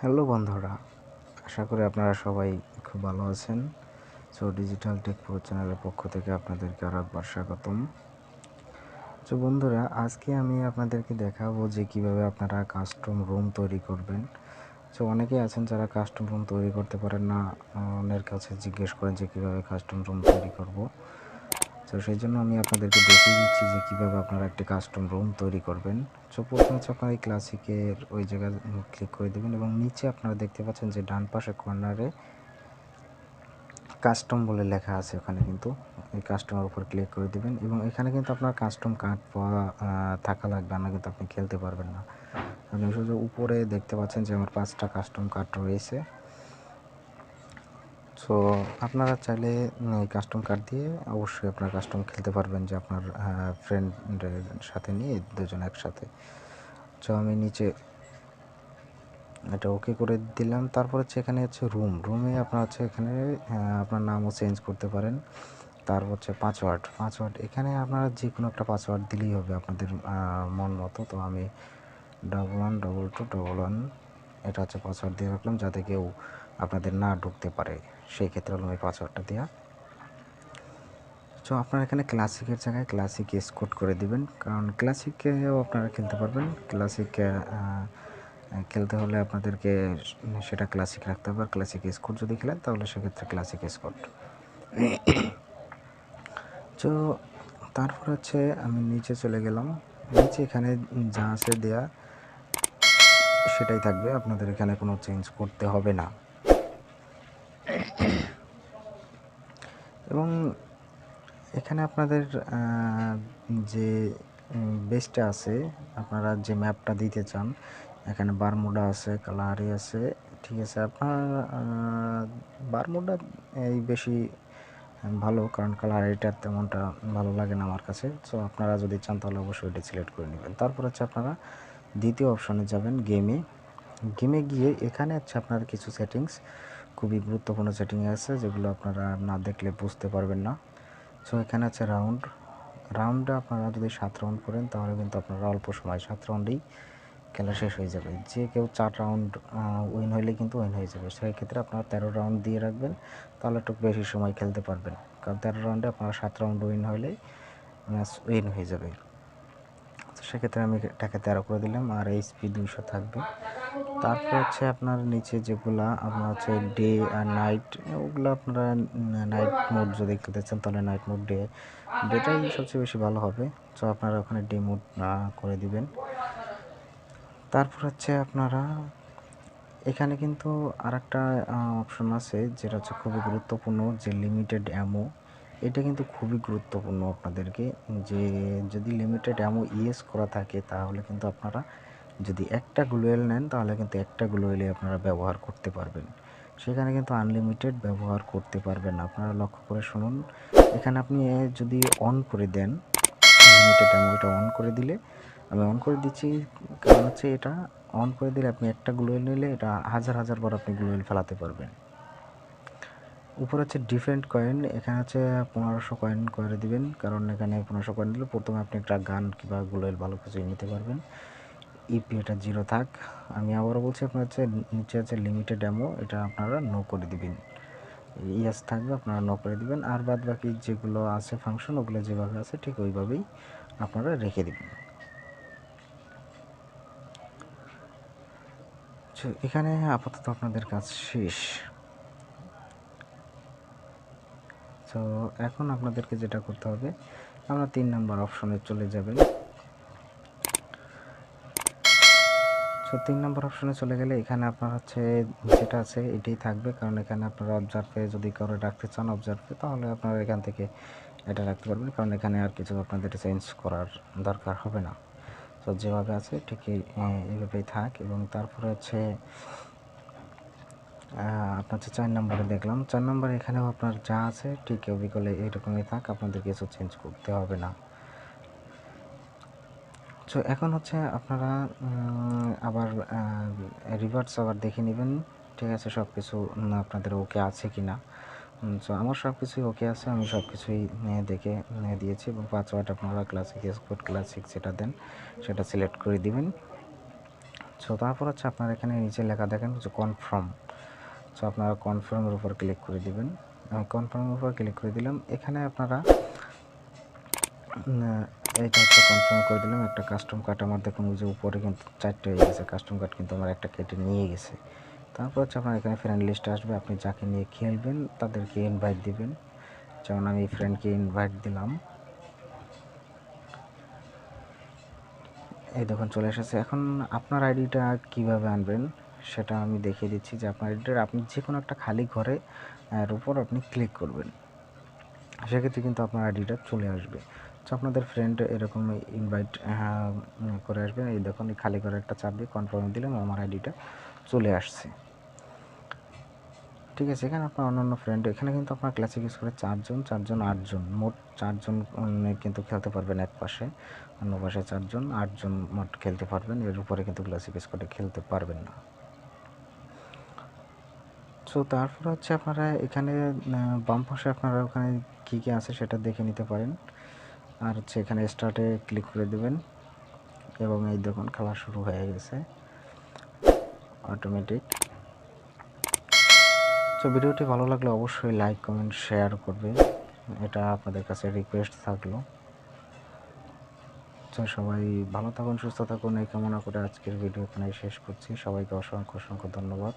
Hello বন্ধুরা, আশা করি আপনারা সবাই খুব ভালো আছেন। ডিজিটাল টেক প্রো চ্যানেলের পক্ষ থেকে আপনাদেরকে আর একবার স্বাগতম। বন্ধুরা, আজকে আমি আপনাদেরকে দেখাবো যে কিভাবে আপনারা কাস্টম রুম তৈরি করবেন। অনেকেই আছেন যারা কাস্টম রুম তৈরি করতে পারেন না, অন্যের কাছে জিজ্ঞেস করেন যে কীভাবে কাস্টম রুম তৈরি করব। সেই জন্য আমি আপনাদেরকে দেখিয়ে দিচ্ছি যে কীভাবে আপনারা একটি কাস্টম রুম তৈরি করবেন। প্রথমে হচ্ছে আপনারা এই ক্লাসিকের ওই জায়গায় ক্লিক করে দেবেন এবং নিচে আপনারা দেখতে পাচ্ছেন যে ডান পাশে কর্নারে কাস্টম বলে লেখা আছে, ওখানে কিন্তু এই কাস্টমের উপর ক্লিক করে দেবেন এবং এখানে কিন্তু আপনার কাস্টম কার্ড পাওয়া থাকা লাগবে না, কিন্তু আপনি খেলতে পারবেন না। আপনি শুধু উপরে দেখতে পাচ্ছেন যে আমার 5টা কাস্টম কার্ড রয়েছে। আপনারা চাইলে এই কাস্টম কার্ড দিয়ে অবশ্যই আপনার কাস্টম খেলতে পারবেন, যে আপনার ফ্রেন্ডের সাথে নিয়ে দুজন একসাথে। আমি নিচে এটা ওকে করে দিলাম। তারপর হচ্ছে এখানে হচ্ছে রুমে আপনার হচ্ছে এখানে আপনার নামও চেঞ্জ করতে পারেন। তারপর হচ্ছে পাসওয়ার্ড এখানে আপনারা যে কোনো একটা পাসওয়ার্ড দিলেই হবে আপনাদের মন মতো। তো আমি 112211 এটা হচ্ছে পাসওয়ার্ড দিয়ে রাখলাম, যাতে কেউ আপনাদের না ঢুকতে পারে। সেই ক্ষেত্রে হলো এই পাসওয়ার্ডটা দেওয়া। আপনারা এখানে ক্লাসিকের জায়গায় ক্লাসিক এসকোড করে দিবেন, কারণ ক্লাসিকেও আপনারা খেলতে পারবেন। ক্লাসিক খেলতে হলে আপনাদেরকে সেটা ক্লাসিক রাখতে হবে। আর ক্লাসিক এসকোড যদি খেলেন তাহলে সেক্ষেত্রে ক্লাসিক এসকোড। তারপর হচ্ছে আমি নিচে চলে গেলাম। নিচে এখানে যা আছে দেয়া সেটাই থাকবে, আপনাদের এখানে কোনো চেঞ্জ করতে হবে না। এবং এখানে আপনাদের যে বেসটা আছে, আপনারা যে ম্যাপটা দিতে চান, এখানে বারমুডা আছে, কালাহারি আছে, ঠিক আছে। আপনার বারমুডা এই বেশি ভালো, কারণ কালাহারিটা তেমনটা ভালো লাগে না আমার কাছে। আপনারা যদি চান তাহলে অবশ্যই এটি সিলেক্ট করে নেবেন। তারপর হচ্ছে আপনারা দ্বিতীয় অপশনে যাবেন, গেমে গিয়ে এখানে হচ্ছে আপনার কিছু সেটিংস, খুবই গুরুত্বপূর্ণ সেটিং আছে, যেগুলো আপনারা না দেখলে বুঝতে পারবেন না। এখানে আছে রাউন্ডে আপনারা যদি 7 রাউন্ড করেন তাহলে কিন্তু আপনারা অল্প সময় 7 রাউন্ডেই খেলা শেষ হয়ে যাবে। যে কেউ 4 রাউন্ড উইন হইলে কিন্তু উইন হয়ে যাবে। সেই ক্ষেত্রে আপনারা 13 রাউন্ড দিয়ে রাখবেন, তাহলে একটু বেশি সময় খেলতে পারবেন। কারণ 13 রাউন্ডে আপনারা 7 রাউন্ড উইন হইলেই ম্যাচ উইন হয়ে যাবে। সেক্ষেত্রে আমি এটাকে 13 করে দিলাম, আর এইচপি 200 থাকবে। তারপর হচ্ছে আপনার নিচে যেগুলা আপনার হচ্ছে ডে আর নাইট, ওগুলো আপনারা নাইট মোড যদি খেলতে চান তাহলে নাইট মোড ডেটাই সবচেয়ে বেশি ভালো হবে। আপনারা ওখানে ডে মোড করে দিবেন। তারপর হচ্ছে আপনারা এখানে কিন্তু আর একটা অপশন আছে, যেটা হচ্ছে খুবই গুরুত্বপূর্ণ, যে লিমিটেড অ্যামো। এটা কিন্তু খুবই গুরুত্বপূর্ণ আপনাদেরকে, যে যদি লিমিটেড অ্যামো ইয়েস করা থাকে তাহলে কিন্তু আপনারা যদি একটা গ্লোয়েল নেন তাহলে কিন্তু একটা গ্লোয়েলে আপনারা ব্যবহার করতে পারবেন। সেখানে কিন্তু আনলিমিটেড ব্যবহার করতে পারবেন না। আপনারা লক্ষ্য করে শুনুন, এখানে আপনি যদি অন করে দেন লিমিটেড অ্যামো, এটা অন করে দিলে, আমি অন করে দিচ্ছি কারণ হচ্ছে এটা অন করে দিলে আপনি একটা গ্লোয়েল নিলে এটা হাজার বার আপনি গ্লোয়েল ফেলাতে পারবেন। উপরে হচ্ছে ডিফারেন্ট কয়েন, এখানে হচ্ছে 1500 কয়েন করে দিবেন, কারণ এখানে 1500 কয়েন দিলে প্রথমে আপনি একটা গান কিংবা গ্লোয়েল ভালো কিছু নিতে পারবেন। ইপি এটা 0 থাক। আমি আবারও বলছি, আপনার হচ্ছে নিচে আছে লিমিটেড অ্যামো, এটা আপনারা নো করে দিবেন। ইয়েস থাকবে, আপনারা নো করে দিবেন। আর বাদ বাকি যেগুলো আছে ফাংশন, ওগুলো যেভাবে আছে ঠিক ওইভাবেই আপনারা রেখে দিবেন। এখানে আপাতত আপনাদের কাজ শেষ। এখন আপনাদেরকে যেটা করতে হবে, আমরা 3 নাম্বার অপশনে চলে যাবেন। 3 নাম্বার অপশনে চলে গেলে এখানে আপনার হচ্ছে যেটা আছে এটাই থাকবে, কারণ এখানে আপনারা অবজার্ভে যদি কারো রাখতে চান অবজার্ভে, তাহলে আপনারা এখান থেকে এটা রাখতে পারবেন, কারণ এখানে আর কিছু আপনাদের চেঞ্জ করার দরকার হবে না। যেভাবে আছে ঠিক এইভাবেই থাক। এবং তারপরে হচ্ছে আপনার হচ্ছে 4 নম্বরে দেখলাম, 4 নম্বরে এখানেও আপনার যা আছে ঠিক অবিকলে এইরকমই থাক, আপনাদের কিছু চেঞ্জ করতে হবে না। এখন হচ্ছে আপনারা আবার রিভার্স আবার দেখে নেবেন, ঠিক আছে, সব কিছু আপনাদের ওকে আছে কি না। আমার সব কিছুই ওকে আছে, আমি সব কিছুই দেখে দিয়েছি। এবং পাসওয়ার্ড আপনারা ক্লাসিক এসকোড ক্লাসিক যেটা দেন সেটা সিলেক্ট করে দিবেন। সো তারপর হচ্ছে আপনার এখানে নিচে লেখা দেখেন যে কনফার্ম। সো আপনারা কনফার্মের উপর ক্লিক করে দিবেন। আমি কনফার্মের উপর ক্লিক করে দিলাম। এখানে আপনারা এইটা হচ্ছে কনফার্ম করে দিলাম। একটা কাস্টম কার্ড আমার দেখুন ওই যে উপরে কিন্তু 4টে হয়ে গেছে, কাস্টম কার্ড কিন্তু আমার একটা কেটে নিয়ে গেছে। তারপর হচ্ছে আপনার এখানে ফ্রেন্ড লিস্ট আসবে, আপনি যাকে নিয়ে খেলবেন তাদেরকে ইনভাইট দিবেন। যেমন আমি ফ্রেন্ডকে ইনভাইট দিলাম, এই দেখুন চলে এসেছে। এখন আপনার আইডিটা কিভাবে আনবেন সেটা আমি দেখিয়ে দিচ্ছি। যে আপনার আইডিটা আপনি যে কোনো একটা খালি ঘরে এর উপর আপনি ক্লিক করবেন, সেক্ষেত্রে কিন্তু আপনার আইডিটা চলে আসবে। তো আপনাদের ফ্রেন্ড এরকম ইনভাইট করে আসবে। এই দেখুন এই খালি ঘরে একটা চাপ দিয়ে কনফার্ম দিলাম, আমার আইডিটা চলে আসছে। ঠিক আছে, এখানে আপনার অন্যান্য ফ্রেন্ড, এখানে কিন্তু আপনার ক্লাসিক স্কোরে 4জন 8জন, মোট 4জন কিন্তু খেলতে পারবেন এক পাশে, অন্য পাশে 4জন, 8জন মোট খেলতে পারবেন। এর উপরে কিন্তু ক্লাসিক স্কোরে খেলতে পারবেন না। সো তারপরে হচ্ছে আপনারা এখানে বাম পাশে আপনারা ওখানে কী কী আছে সেটা দেখে নিতে পারেন। আর হচ্ছে এখানে স্টার্টে ক্লিক করে দেবেন এবং এই দেখুন খেলা শুরু হয়ে গেছে অটোমেটিক। তো ভিডিওটি ভালো লাগলে অবশ্যই লাইক কমেন্ট শেয়ার করবে, এটা আপনাদের কাছে রিকোয়েস্ট থাকলো। তো সবাই ভালো থাকুন, সুস্থ থাকুন এই কামনা করে আজকের ভিডিও এখানে শেষ করছি। সবাইকে অসংখ্য অসংখ্য ধন্যবাদ।